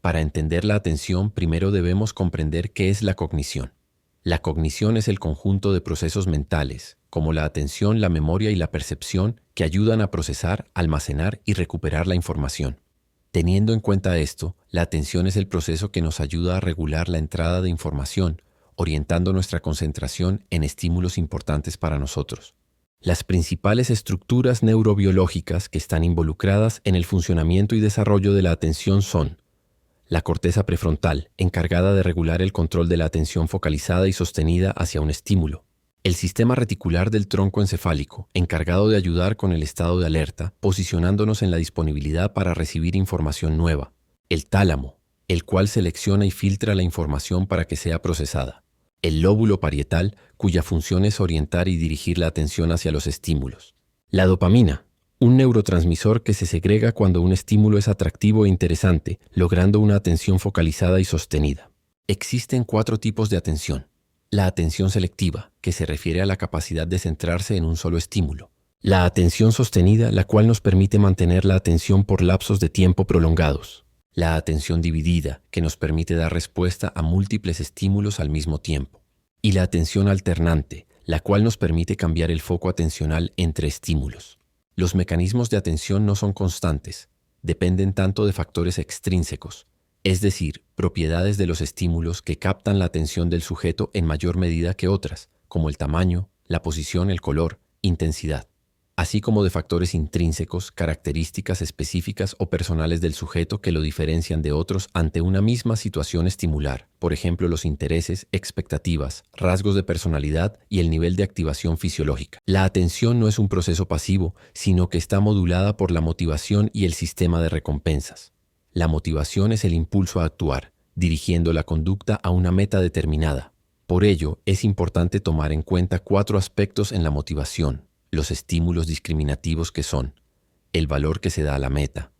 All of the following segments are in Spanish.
Para entender la atención, primero debemos comprender qué es la cognición. La cognición es el conjunto de procesos mentales, como la atención, la memoria y la percepción, que ayudan a procesar, almacenar y recuperar la información. Teniendo en cuenta esto, la atención es el proceso que nos ayuda a regular la entrada de información, orientando nuestra concentración en estímulos importantes para nosotros. Las principales estructuras neurobiológicas que están involucradas en el funcionamiento y desarrollo de la atención son la corteza prefrontal, encargada de regular el control de la atención focalizada y sostenida hacia un estímulo. El sistema reticular del tronco encefálico, encargado de ayudar con el estado de alerta, posicionándonos en la disponibilidad para recibir información nueva. El tálamo, el cual selecciona y filtra la información para que sea procesada. El lóbulo parietal, cuya función es orientar y dirigir la atención hacia los estímulos. La dopamina, un neurotransmisor que se segrega cuando un estímulo es atractivo e interesante, logrando una atención focalizada y sostenida. Existen 4 tipos de atención. La atención selectiva, que se refiere a la capacidad de centrarse en un solo estímulo. La atención sostenida, la cual nos permite mantener la atención por lapsos de tiempo prolongados. La atención dividida, que nos permite dar respuesta a múltiples estímulos al mismo tiempo. Y la atención alternante, la cual nos permite cambiar el foco atencional entre estímulos. Los mecanismos de atención no son constantes, dependen tanto de factores extrínsecos, es decir, propiedades de los estímulos que captan la atención del sujeto en mayor medida que otras, como el tamaño, la posición, el color, intensidad, así como de factores intrínsecos, características específicas o personales del sujeto que lo diferencian de otros ante una misma situación estimular, por ejemplo los intereses, expectativas, rasgos de personalidad y el nivel de activación fisiológica. La atención no es un proceso pasivo, sino que está modulada por la motivación y el sistema de recompensas. La motivación es el impulso a actuar, dirigiendo la conducta a una meta determinada. Por ello, es importante tomar en cuenta 4 aspectos en la motivación. Los estímulos discriminativos que son el valor que se da a la meta,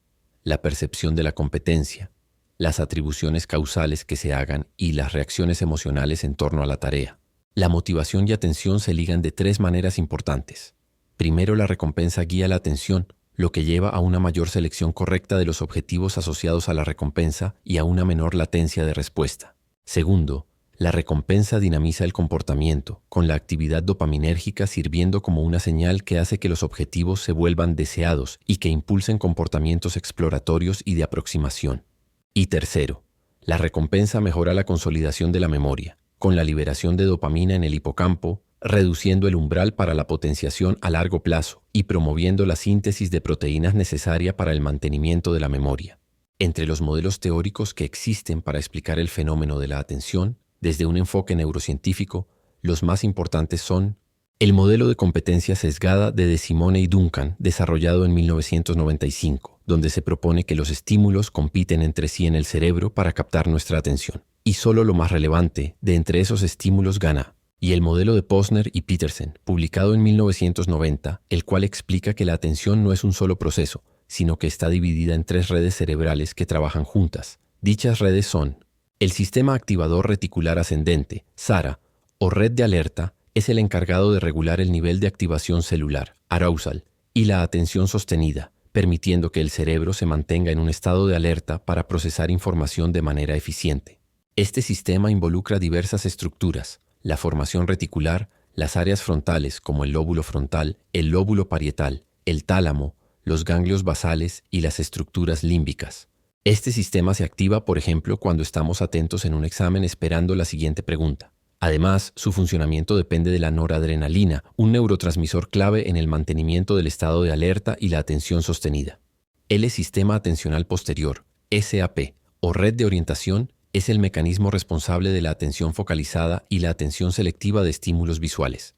la percepción de la competencia, las atribuciones causales que se hagan y las reacciones emocionales en torno a la tarea. La motivación y atención se ligan de 3 maneras importantes. Primero, la recompensa guía la atención, lo que lleva a una mayor selección correcta de los objetivos asociados a la recompensa y a una menor latencia de respuesta. Segundo, la recompensa dinamiza el comportamiento, con la actividad dopaminérgica sirviendo como una señal que hace que los objetivos se vuelvan deseados y que impulsen comportamientos exploratorios y de aproximación. Y tercero, la recompensa mejora la consolidación de la memoria, con la liberación de dopamina en el hipocampo, reduciendo el umbral para la potenciación a largo plazo y promoviendo la síntesis de proteínas necesaria para el mantenimiento de la memoria. Entre los modelos teóricos que existen para explicar el fenómeno de la atención, desde un enfoque neurocientífico, los más importantes son el modelo de competencia sesgada de De Simone y Duncan, desarrollado en 1995, donde se propone que los estímulos compiten entre sí en el cerebro para captar nuestra atención, y solo lo más relevante de entre esos estímulos gana. Y el modelo de Posner y Petersen, publicado en 1990, el cual explica que la atención no es un solo proceso, sino que está dividida en 3 redes cerebrales que trabajan juntas. Dichas redes son el sistema activador reticular ascendente, SARA, o red de alerta, es el encargado de regular el nivel de activación celular, arousal, y la atención sostenida, permitiendo que el cerebro se mantenga en un estado de alerta para procesar información de manera eficiente. Este sistema involucra diversas estructuras, la formación reticular, las áreas frontales como el lóbulo frontal, el lóbulo parietal, el tálamo, los ganglios basales y las estructuras límbicas. Este sistema se activa, por ejemplo, cuando estamos atentos en un examen esperando la siguiente pregunta. Además, su funcionamiento depende de la noradrenalina, un neurotransmisor clave en el mantenimiento del estado de alerta y la atención sostenida. El sistema atencional posterior, SAP, o red de orientación, es el mecanismo responsable de la atención focalizada y la atención selectiva de estímulos visuales.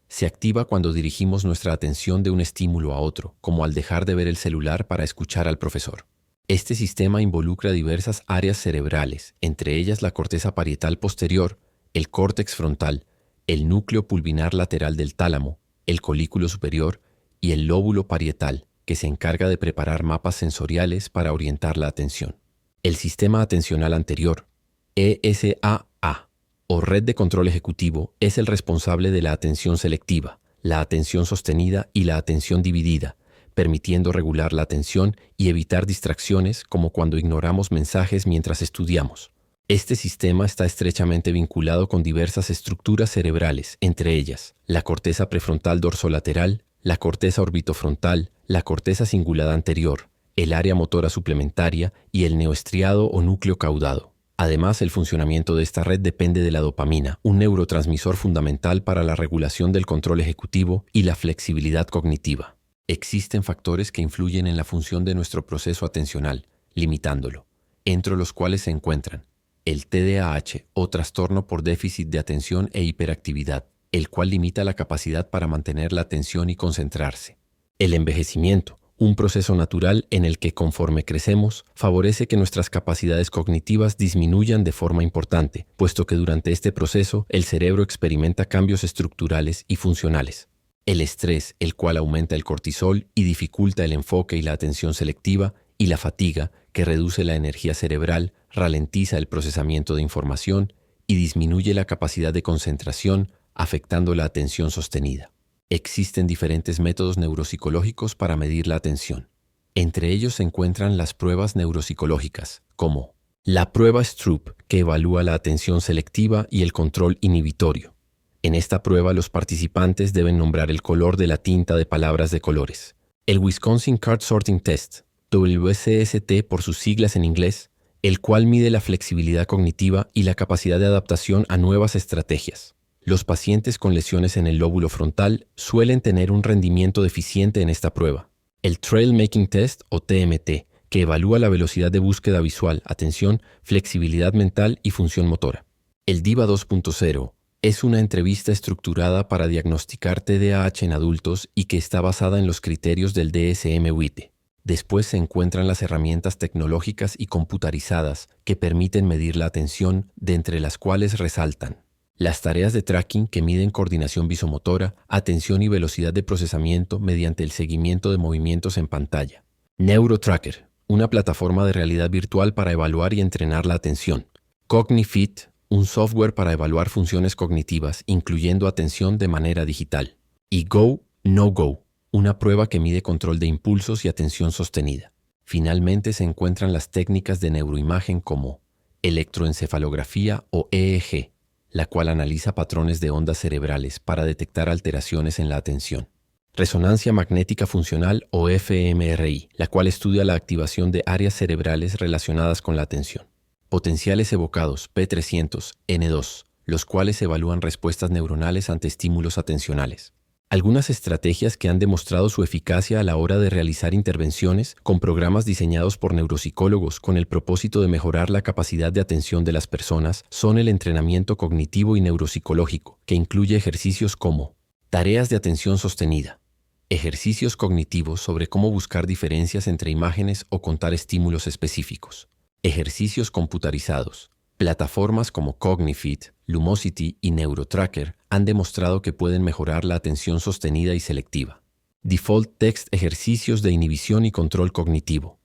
Se activa cuando dirigimos nuestra atención de un estímulo a otro, como al dejar de ver el celular para escuchar al profesor. Este sistema involucra diversas áreas cerebrales, entre ellas la corteza parietal posterior, el córtex frontal, el núcleo pulvinar lateral del tálamo, el colículo superior y el lóbulo parietal, que se encarga de preparar mapas sensoriales para orientar la atención. El sistema atencional anterior, ESAA, o red de control ejecutivo, es el responsable de la atención selectiva, la atención sostenida y la atención dividida, permitiendo regular la atención y evitar distracciones como cuando ignoramos mensajes mientras estudiamos. Este sistema está estrechamente vinculado con diversas estructuras cerebrales, entre ellas la corteza prefrontal dorsolateral, la corteza orbitofrontal, la corteza cingulada anterior, el área motora suplementaria y el neoestriado o núcleo caudado. Además, el funcionamiento de esta red depende de la dopamina, un neurotransmisor fundamental para la regulación del control ejecutivo y la flexibilidad cognitiva. Existen factores que influyen en la función de nuestro proceso atencional, limitándolo, entre los cuales se encuentran el TDAH o trastorno por déficit de atención e hiperactividad, el cual limita la capacidad para mantener la atención y concentrarse. El envejecimiento, un proceso natural en el que conforme crecemos, favorece que nuestras capacidades cognitivas disminuyan de forma importante, puesto que durante este proceso el cerebro experimenta cambios estructurales y funcionales. El estrés, el cual aumenta el cortisol y dificulta el enfoque y la atención selectiva, y la fatiga, que reduce la energía cerebral, ralentiza el procesamiento de información y disminuye la capacidad de concentración, afectando la atención sostenida. Existen diferentes métodos neuropsicológicos para medir la atención. Entre ellos se encuentran las pruebas neuropsicológicas, como la prueba Stroop, que evalúa la atención selectiva y el control inhibitorio. En esta prueba los participantes deben nombrar el color de la tinta de palabras de colores. El Wisconsin Card Sorting Test, WCST por sus siglas en inglés, el cual mide la flexibilidad cognitiva y la capacidad de adaptación a nuevas estrategias. Los pacientes con lesiones en el lóbulo frontal suelen tener un rendimiento deficiente en esta prueba. El Trail Making Test o TMT, que evalúa la velocidad de búsqueda visual, atención, flexibilidad mental y función motora. El DIVA 2.0 es una entrevista estructurada para diagnosticar TDAH en adultos y que está basada en los criterios del DSM-5. Después se encuentran las herramientas tecnológicas y computarizadas que permiten medir la atención, de entre las cuales resaltan las tareas de tracking que miden coordinación visomotora, atención y velocidad de procesamiento mediante el seguimiento de movimientos en pantalla. NeuroTracker, una plataforma de realidad virtual para evaluar y entrenar la atención. CogniFit, un software para evaluar funciones cognitivas, incluyendo atención de manera digital. Y Go, No Go, una prueba que mide control de impulsos y atención sostenida. Finalmente se encuentran las técnicas de neuroimagen como electroencefalografía o EEG, la cual analiza patrones de ondas cerebrales para detectar alteraciones en la atención. Resonancia magnética funcional o fMRI, la cual estudia la activación de áreas cerebrales relacionadas con la atención. Potenciales evocados P300, N2, los cuales evalúan respuestas neuronales ante estímulos atencionales. Algunas estrategias que han demostrado su eficacia a la hora de realizar intervenciones con programas diseñados por neuropsicólogos con el propósito de mejorar la capacidad de atención de las personas son el entrenamiento cognitivo y neuropsicológico, que incluye ejercicios como tareas de atención sostenida, ejercicios cognitivos sobre cómo buscar diferencias entre imágenes o contar estímulos específicos, ejercicios computarizados. Plataformas como CogniFit, Lumosity y NeuroTracker han demostrado que pueden mejorar la atención sostenida y selectiva. Default Text ejercicios de inhibición y control cognitivo.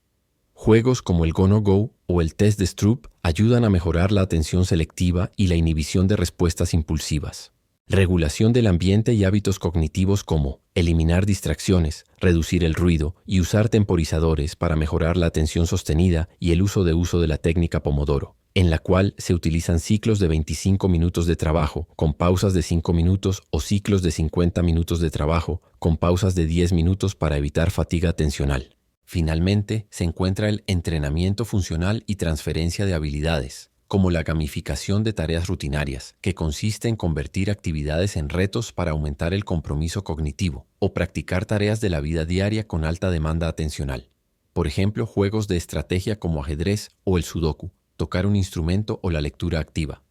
Juegos como el Go No Go o el test de Stroop ayudan a mejorar la atención selectiva y la inhibición de respuestas impulsivas. Regulación del ambiente y hábitos cognitivos como eliminar distracciones, reducir el ruido y usar temporizadores para mejorar la atención sostenida y el uso de la técnica Pomodoro, en la cual se utilizan ciclos de 25 minutos de trabajo con pausas de 5 minutos o ciclos de 50 minutos de trabajo con pausas de 10 minutos para evitar fatiga atencional. Finalmente, se encuentra el entrenamiento funcional y transferencia de habilidades, como la gamificación de tareas rutinarias, que consiste en convertir actividades en retos para aumentar el compromiso cognitivo, o practicar tareas de la vida diaria con alta demanda atencional. Por ejemplo, juegos de estrategia como ajedrez o el sudoku, tocar un instrumento o la lectura activa.